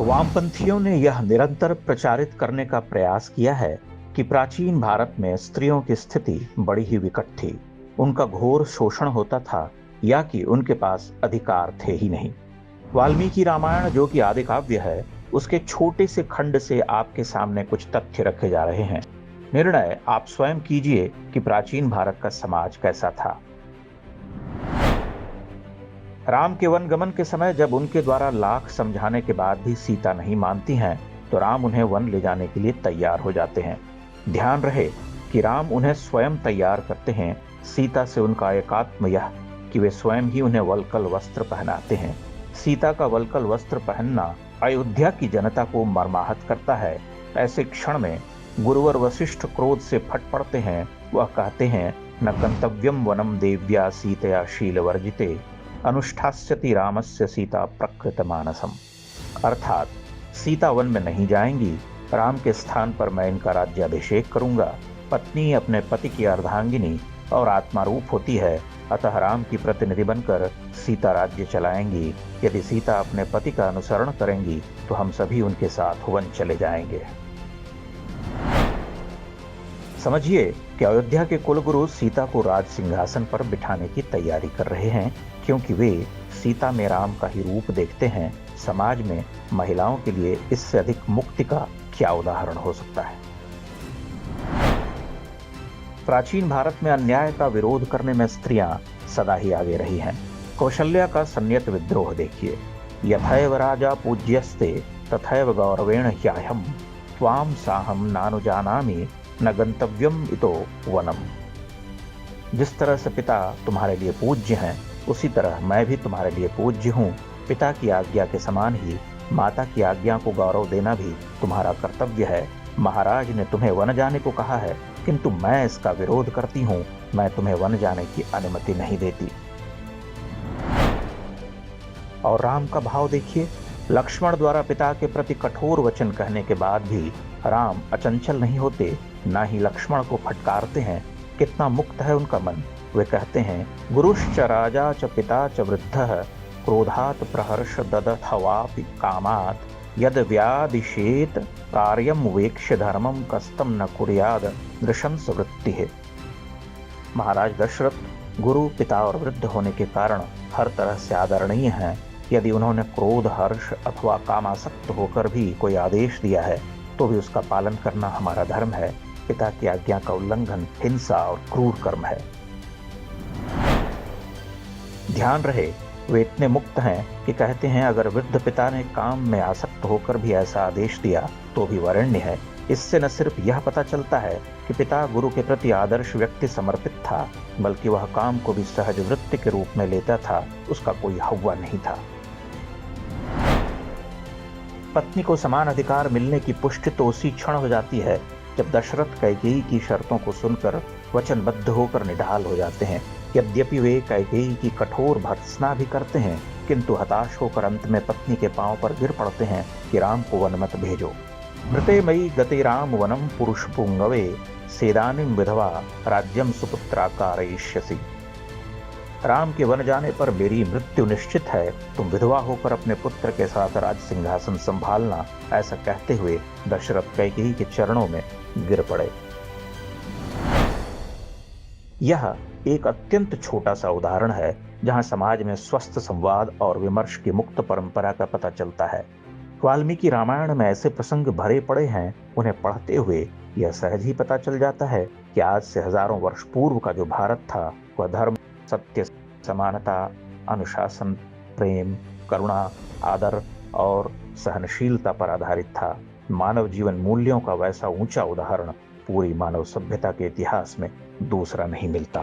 वामपंथियों ने यह निरंतर प्रचारित करने का प्रयास किया है कि प्राचीन भारत में स्त्रियों की स्थिति बड़ी ही विकट थी। उनका घोर शोषण होता था या कि उनके पास अधिकार थे ही नहीं। वाल्मीकि रामायण, जो कि आदि काव्य है, उसके छोटे से खंड से आपके सामने कुछ तथ्य रखे जा रहे हैं। निर्णय आप स्वयं कीजिए कि प्राचीन भारत का समाज कैसा था। राम के वनगमन के समय जब उनके द्वारा लाख समझाने के बाद भी सीता नहीं मानती हैं, तो राम उन्हें वन ले जाने के लिए तैयार हो जाते हैं। ध्यान रहे कि राम उन्हें स्वयं तैयार करते हैं। सीता से उनका एकात्म यह कि वे स्वयं ही उन्हें वल्कल वस्त्र पहनाते हैं। सीता का वल्कल वस्त्र पहनना अयोध्या की जनता को मर्माहत करता है। ऐसे क्षण में गुरुवर वशिष्ठ क्रोध से फट पड़ते हैं। वह कहते हैं, न गंतव्यम वनम देव्या सीतया शील वर्जिते अनुष्ठास्यति रामस्य सीता प्रकृत मानसम। अर्थात सीता वन में नहीं जाएंगी, राम के स्थान पर मैं इनका राज्याभिषेक करूंगा। पत्नी अपने पति की अर्धांगिनी और आत्मा रूप होती है, अतः राम की प्रतिनिधि बनकर सीता राज्य चलाएंगी। यदि सीता अपने पति का अनुसरण करेंगी तो हम सभी उनके साथ वन चले जाएंगे। समझिए कि अयोध्या के कुलगुरु सीता को राज सिंहासन पर बिठाने की तैयारी कर रहे हैं, क्योंकि वे सीता में राम का ही रूप देखते हैं। समाज में महिलाओं के लिए इससे अधिक मुक्ति का क्या उदाहरण हो सकता है। प्राचीन भारत में अन्याय का विरोध करने में स्त्रियां सदा ही आगे रही हैं। कौशल्या का संयत विद्रोह देखिए। यथैव राजा पूज्यस्ते तथैव गौरवेण ह्याहम त्वाम साहम नानुजानामि न गंतव्यम इतो वनम। जिस तरह से पिता तुम्हारे लिए पूज्य हैं, उसी तरह मैं भी तुम्हारे लिए पूज्य हूँ। पिता की आज्ञा के समान ही माता की आज्ञा को गौरव देना भी तुम्हारा कर्तव्य है। महाराज ने तुम्हें वन जाने को कहा है, किंतु मैं इसका विरोध करती हूँ। मैं तुम्हें वन जाने की अनुमति नहीं देती। और राम का भाव देखिए। लक्ष्मण द्वारा पिता के प्रति कठोर वचन कहने के बाद भी राम अचंचल नहीं होते, ना ही लक्ष्मण को फटकारते हैं। कितना मुक्त है उनका मन। वे कहते हैं, गुरुश्च राजा च पिता च वृद्धः क्रोधात् प्रहर्ष ददथवापि कामात् यद व्यादिशेत कार्यम वेक्ष्य धर्मम कस्तम न कुर्याद नृशंस वृत्तिः। महाराज दशरथ गुरु, पिता और वृद्ध होने के कारण हर तरह से आदरणीय हैं। यदि उन्होंने क्रोध, हर्ष अथवा कामासक्त होकर भी कोई आदेश दिया है तो भी उसका पालन करना हमारा धर्म है। पिता की आज्ञा का उल्लंघन हिंसा और क्रूर कर्म है। ध्यान रहे, वे इतने मुक्त हैं कि कहते हैं, अगर वृद्ध पिता ने काम में आसक्त होकर भी ऐसा आदेश दिया तो भी वरेण्य है। इससे न सिर्फ यह पता चलता है कि पिता गुरु के प्रति आदर्श व्यक्ति समर्पित था, बल्कि वह काम को भी सहज वृत्ति के रूप में लेता था। उसका कोई हव्वा नहीं था। पत्नी को समान अधिकार मिलने की पुष्टि तो उसी क्षण हो जाती है जब दशरथ कैकेयी की शर्तों को सुनकर वचनबद्ध होकर निढाल हो जाते हैं। यद्यपि वे कैकेयी की कठोर भर्त्सना भी करते हैं, किंतु हताश होकर अंत में पत्नी के पांव पर गिर पड़ते हैं कि राम को वन मत भेजो। मृते मयि गते राम वनम पुरुष पुंगवे सेदानिम विधवा राज्यम सुपुत्रा कारयिष्यसि। राम के वन जाने पर मेरी मृत्यु निश्चित है। तुम विधवा होकर अपने पुत्र के साथ राज सिंहासन संभालना। ऐसा कहते हुए दशरथ कैकेयी के चरणों में गिर पड़े। यह एक अत्यंत छोटा सा उदाहरण है जहां समाज में स्वस्थ संवाद और विमर्श की मुक्त परंपरा का पता चलता है। वाल्मीकि रामायण में ऐसे प्रसंग भरे पड़े हैं, उन्हें पढ़ते हुए यह सहज ही पता चल जाता है कि आज से हजारों वर्ष पूर्व का जो भारत था वह धर्म, सत्य, समानता, अनुशासन, प्रेम, करुणा, आदर और सहनशीलता पर आधारित था। मानव जीवन मूल्यों का वैसा ऊंचा उदाहरण पूरी मानव सभ्यता के इतिहास में दूसरा नहीं मिलता।